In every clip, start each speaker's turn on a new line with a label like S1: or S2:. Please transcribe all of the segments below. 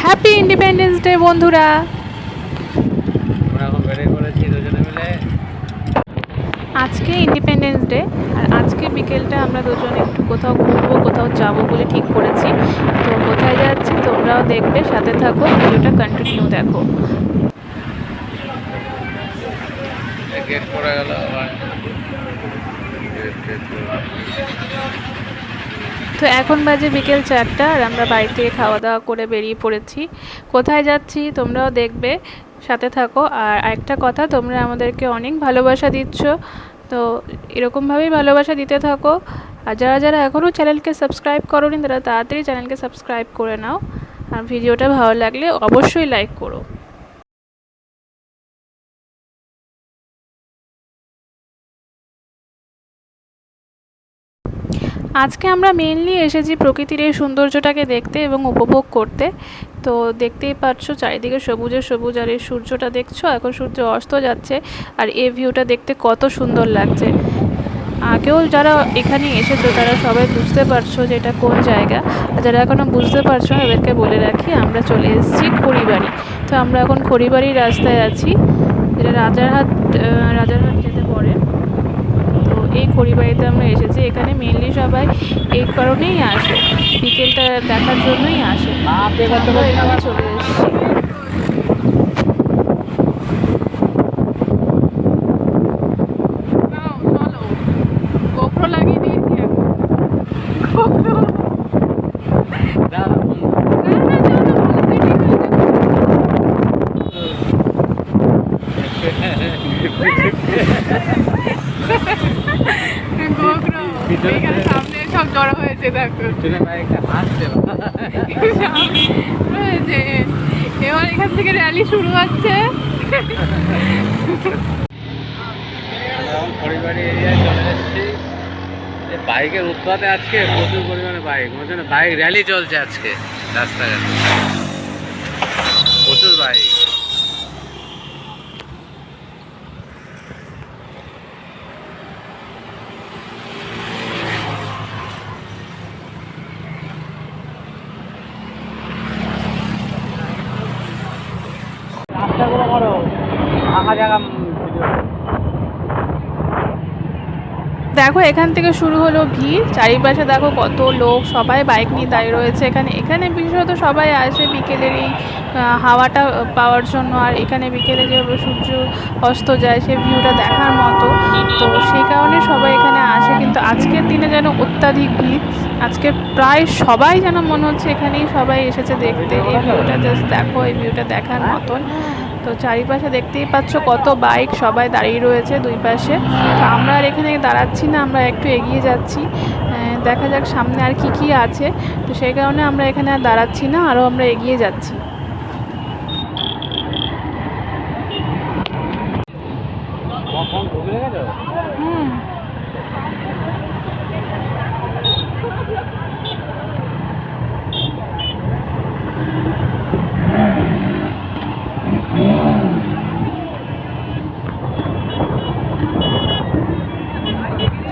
S1: Happy independence day বন্ধুরা।
S2: আমরা এখন বেরিয়ে পড়েছি দুজনে মিলে।
S1: আজকে ইন্ডিপেন্ডেন্স ডে, আর আজকে বিকেলটা আমরা দুজনে একটু কোথাও ঘুরবো, কোথাও যাবো বলে ঠিক করেছি। তো কোথায় যাচ্ছি তোমরাও দেখবে, সাথে থাকো, ভিডিওটা কন্টিনিউ দেখো।
S2: গেট পড়ে গেল আবার।
S1: তো এখন বাজে বিকেল 4টা, আর আমরা বাড়ি থেকে খাওয়া দাওয়া করে বেরিয়ে পড়েছি। কোথায় যাচ্ছি তোমরাও দেখবে, সাথে থাকো। আর একটা কথা, তোমরা আমাদেরকে অনেক ভালোবাসা দিচ্ছ, তো এরকমভাবেই ভালোবাসা দিতে থাকো। আর যারা যারা এখনও চ্যানেলকে সাবস্ক্রাইব করোনি তারা তাড়াতাড়ি চ্যানেলকে সাবস্ক্রাইব করে নাও। আর ভিডিওটা ভালো লাগলে অবশ্যই লাইক করো। আজকে আমরা মেইনলি এসেছি প্রকৃতির এই সৌন্দর্যটাকে দেখতে এবং উপভোগ করতে। তো দেখতেই পাচ্ছ চারিদিকে সবুজে সবুজ, আর এই সূর্যটা দেখছো, এখন সূর্য অস্ত যাচ্ছে। আর এই ভিউটা দেখতে কত সুন্দর লাগছে। আগেও যারা এখানে এসেছো তারা সবাই বুঝতে পারছো যে এটা কোন জায়গা। আর যারা এখনও বুঝতে পারছো না এদেরকে বলে রাখি, আমরা চলে এসেছি খড়িবাড়ি। তো আমরা এখন খড়িবাড়ির রাস্তায় আছি, যেটা রাজারহাট যেতে পড়ে। তো এই খড়িবাড়িতে আমরা এসেছি। এখানে মেনলি সবাই এই কারণেই আসে, বিকেলটা দেখার জন্যই আসে। আমরা এখানে চলে এসেছি। সামনে সব জড়ো হয়েছে, দেখো এবার এখান থেকে র্যালি শুরু হচ্ছে।
S2: খড়িবাড়ি এরিয়ায় চলে এসেছি। বাইকের উৎপাতে আজকে প্রচুর পরিমাণে বাইক র্যালি চলছে আজকে রাস্তাঘাটে, প্রচুর বাইক। রাস্তাগুলো করো ফাঁকা জায়গা।
S1: দেখো এখান থেকে শুরু হলো ভিড়, চারিপাশে দেখো কত লোক, সবাই বাইক নিয়ে দাঁড়িয়ে রয়েছে। এখানে বিশেষত সবাই আসে বিকেলের এই হাওয়াটা পাওয়ার জন্য। আর এখানে বিকেলে যেভাবে সূর্য অস্ত যায় সেই ভিউটা দেখার মতো, তো সেই কারণে সবাই এখানে আসে। কিন্তু আজকের দিনে যেন অত্যাধিক ভিড়, আজকে প্রায় সবাই যেন মনে হচ্ছে এখানেই সবাই এসেছে দেখতে। এই ভিউটা জাস্ট দেখো, এই ভিউটা দেখার মতন। তো চারিপাশে দেখতেই পাচ্ছ কত বাইক, সবাই দাঁড়িয়ে রয়েছে দুই পাশে। তো আমরা আর এখানে দাঁড়াচ্ছি না, আমরা একটু এগিয়ে যাচ্ছি, দেখা যাক সামনে আর কি আছে। তো সেই কারণে আমরা এখানে আর দাঁড়াচ্ছি না, আরও আমরা এগিয়ে যাচ্ছি। হুম,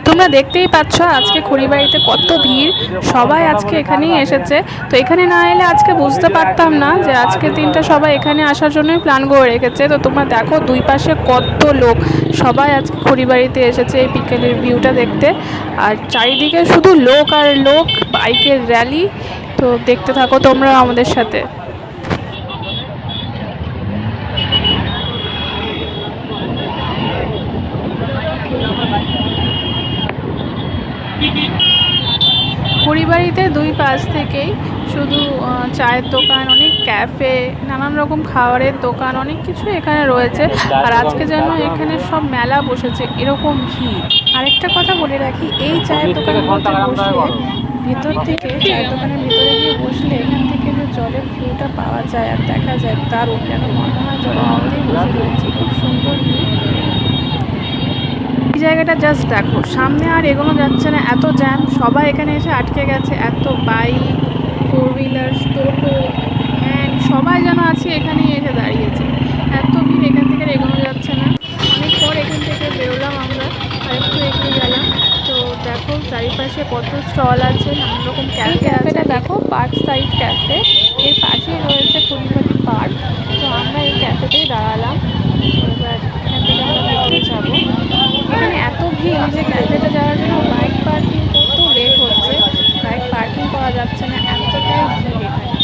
S1: তোমরা দেখতেই পাচ্ছ আজকে খড়িবাড়িতে কত ভিড়, সবাই আজকে এখানেই এসেছে। তো এখানে না এলে আজকে বুঝতে পারতাম না যে আজকের দিনটা সবাই এখানে আসার জন্যই প্ল্যান করে রেখেছে। তো তোমরা দেখো দুই পাশে কত লোক, সবাই আজকে খড়িবাড়িতে এসেছে এই বিকেলের ভিউটা দেখতে। আর চারিদিকে শুধু লোক আর লোক, বাইকের র্যালি। তো দেখতে থাকো তোমরা আমাদের সাথে। খড়িবাড়িতে দুই পাশ থেকেই শুধু চায়ের দোকান, অনেক ক্যাফে, নানান রকম খাবারের দোকান, অনেক কিছু এখানে রয়েছে। আর আজকে যেন এখানে সব মেলা বসেছে, এরকম ভিড়। আরেকটা কথা বলে রাখি, এই চায়ের দোকানের মধ্যে বসলে, ভেতর থেকে চায়ের দোকানের ভেতরে গিয়ে বসলে এখান থেকে যে জলের ভিউটা পাওয়া যায় আর দেখা যায়, দারুণ, যেন মনে হয় জলের মধ্যেই বসে রয়েছে। খুব সুন্দর ভিউ। এই জায়গাটা জাস্ট দেখো, সামনে আর এগোনো যাচ্ছে না, এত জ্যাম, সবাই এখানে এসে আটকে গেছে। এত বাইক, ফোর হুইলার, টোটো, ভ্যান, সবাই যেন আছে এখানেই এসে দাঁড়িয়েছে। এত ভিড়, এখান থেকে এগোনো যাচ্ছে না। অনেক পর এখান থেকে বেরোলাম আমরা, আর একটু এগিয়ে গেলাম। তো দেখো চারিপাশে কত স্টল আছে, নানান রকম ক্যাফে আছে। দেখো পার্ক সাইড ক্যাফে, এর পাশেই রয়েছে দাঁড়ালাম। এবার এখান থেকে আমরা ভিতরে যাবো। এখানে এত ভিড় যে ক্যাফেতে যাওয়ার জন্য বাইক পার্কিং করতেও লেট হচ্ছে, বাইক পার্কিং করা যাচ্ছে না, এতটাই ভিড় এখানে।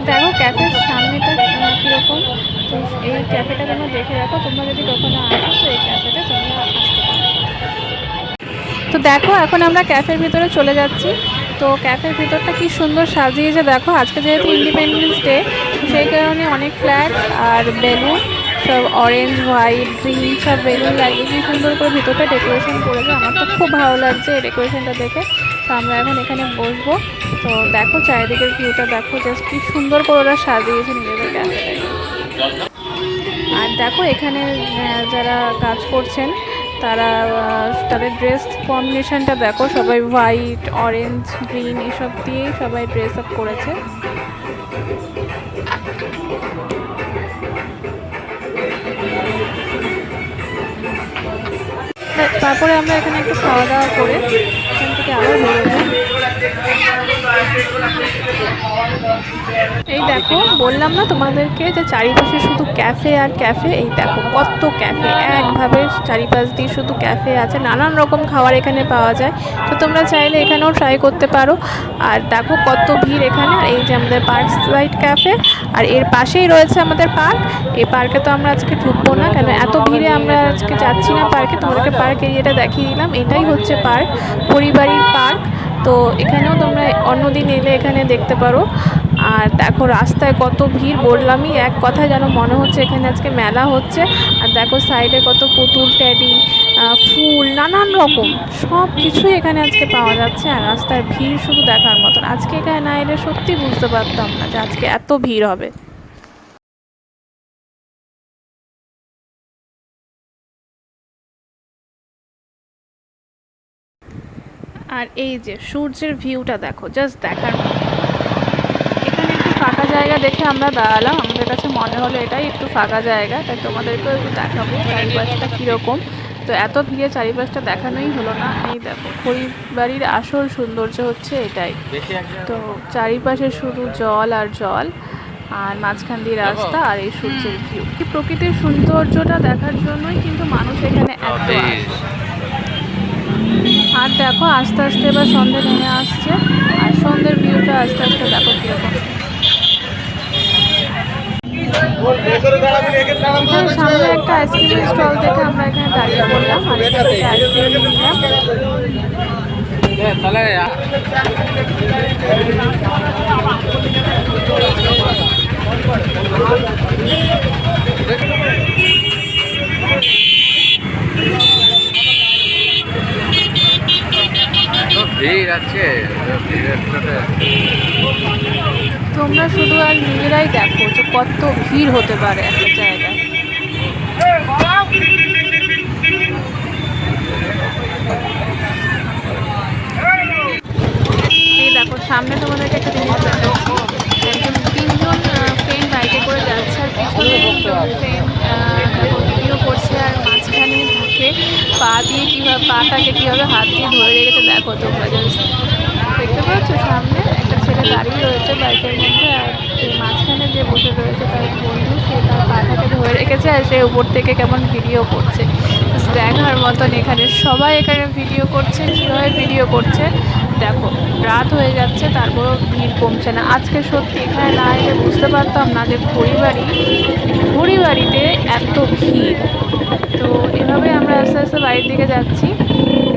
S1: দেখো ক্যাফের সামনেটা কীরকম, তো এই ক্যাফেটা তোমরা দেখে রাখো, তোমরা যদি কখনো আসো তো এই ক্যাফেতে তোমরা আসতে পারো। তো দেখো এখন আমরা ক্যাফের ভিতরে চলে যাচ্ছি। তো ক্যাফের ভিতরটা কি সুন্দর সাজিয়েছে দেখো, আজকে যেহেতু ইন্ডিপেন্ডেন্স ডে সেই কারণে অনেক ফ্ল্যাগ আর বেলুন, সব অরেঞ্জ হোয়াইট গ্রিন সব বেলুন লাগিয়ে কি সুন্দর করে ভিতরটা ডেকোরেশন করেছে। আমার তো খুব ভালো লাগছে এই ডেকোরেশনটা দেখে। তো আমরা এখন এখানে বসবো। তো দেখো চারিদিকের ভিউটা দেখো, জাস্ট কি সুন্দর করে ওরা সাজিয়েছে নিজেদের ক্যাফেটাকে। আর দেখো এখানে যারা কাজ করছেন তারা তাদের ড্রেস কম্বিনেশনটা দেখো, সবাই হোয়াইট অরেঞ্জ গ্রিন এসব দিয়েই সবাই ড্রেস আপ করেছে। তারপরে আমরা এখানে একটু খাওয়া দাওয়া করে এখান থেকে আবার বেরোবো। এই দেখো বললাম না তোমাদেরকে যে চারিপাশে শুধু ক্যাফে আর ক্যাফে, এই দেখো কত ক্যাফে, একভাবে চারিপাশ দিয়ে শুধু ক্যাফে আছে, নানান রকম খাবার এখানে পাওয়া যায়। তো তোমরা চাইলে এখানেও ট্রাই করতে পারো। আর দেখো কত ভিড় এখানে। আর এই যে আমাদের পার্ক সাইড ক্যাফে, আর এর পাশেই রয়েছে আমাদের পার্ক। এই পার্কে তো আমরা আজকে ঢুকবো না, কেন এত ভিড়ে আমরা আজকে যাচ্ছি না পার্কে। তোমাদেরকে পার্ক এরিয়াটা দেখিয়ে দিলাম, এটাই হচ্ছে পার্ক, পরিবারের পার্ক। তো এখানেও তোমরা অন্যদিন এলে এখানে দেখতে পারো। আর দেখো রাস্তায় কত ভিড়, বললামই এক কথা যেন মনে হচ্ছে এখানে আজকে মেলা হচ্ছে। আর দেখো সাইডে কত পুতুল টেডি ফুল নানান রকম সব কিছুই এখানে আজকে পাওয়া যাচ্ছে। আর রাস্তার ভিড় শুধু দেখার মতন, আজকে এখানে না এলে সত্যি বুঝতে পারতাম না যে আজকে এত ভিড় হবে। আর এই যে সূর্যের ভিউটা দেখো, জাস্ট দেখার মতো। এখানে একটু ফাঁকা জায়গা দেখে আমরা দাঁড়ালাম, আমাদের কাছে মনে হলো এটাই একটু ফাঁকা জায়গা, তাই তোমাদেরকেও একটু দেখাবো চারিপাশটা কীরকম। তো এত ভিড়ে চারিপাশটা দেখানোই হলো না। এই দেখো খড়িবাড়ির আসল সৌন্দর্য হচ্ছে এটাই। তো চারিপাশে শুধু জল আর জল, আর মাঝখান দিয়ে রাস্তা আর এই সূর্যের ভিউ। এই প্রকৃতির সৌন্দর্যটা দেখার জন্যই কিন্তু মানুষ এখানে এত আসে। আর দেখো আস্তে আস্তে এবার সন্ধ্যে নেমে আসছে, আর সন্ধ্যের ভিউটা আস্তে আস্তে দেখো কীরকম। এখানে সামনে একটা আইসক্রিমের স্টল দেখে আমরা এখানে দাঁড়িয়ে পড়লাম, আর এখান থেকে আইসক্রিম নিলাম।
S2: ভিড় আছে,
S1: তোমরা শুধু আর নিজেরাই দেখো যে কত ভিড় হতে পারে একটা জায়গায়। এই দেখো সামনে তোমাদেরকে একটা জিনিস দেখাচ্ছি, একজন 3জন ফ্রেন্ড বাইকে করে যাচ্ছে, আর পিছনে ফ্রেন্ড ভিডিও করছে, আর মাঝখানে থাকে পা দিয়ে কীভাবে পাটাকে কীভাবে হাত দিয়ে ধরে রেখেছে দেখো তোমরা। জাস্ট দেখতে পাচ্ছ সামনে একটা ছেলে দাঁড়িয়ে রয়েছে বাইকের মধ্যে, আর মাঝখানে যে বসে রয়েছে তার বন্ধু, সে তার পাটাকে ধরে রেখেছে, আর সে উপর থেকে কেমন ভিডিও করছে। দেখার মতন এখানে সবাই এখানে ভিডিও করছে, কীভাবে ভিডিও করছে দেখো। রাত হয়ে যাচ্ছে তারপরও ভিড় কমছে না। আজকে সত্যি এখানে না এলে বুঝতে পারতাম না যে খড়িবাড়িতে এত ভিড়। তো এভাবে আমরা আস্তে আস্তে বাড়ির দিকে যাচ্ছি।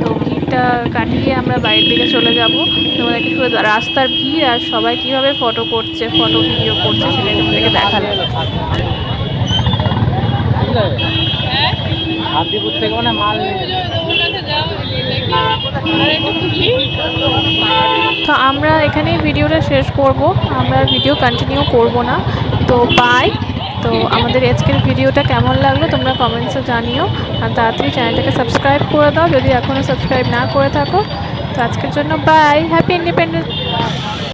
S1: তো ভিড়টা কাটিয়ে আমরা বাড়ির দিকে চলে যাব। তোমাদেরকে শুধু রাস্তার ভিড় আর সবাই কীভাবে ফটো করছে, ফটো ভিডিও করছে সেটাই তোমাদেরকে দেখালাম। তো আমরা এখানেই ভিডিওটা শেষ করব, আমরা ভিডিও কন্টিনিউ করব না। তো বাই। তো আমাদের আজকের ভিডিওটা কেমন লাগলো তোমরা কমেন্টসে জানিও, আর তাড়াতাড়ি চ্যানেলটাকে সাবস্ক্রাইব করে দাও যদি এখনও সাবস্ক্রাইব না করে থাকো। তো আজকের জন্য বাই, হ্যাপি ইন্ডিপেন্ডেন্স।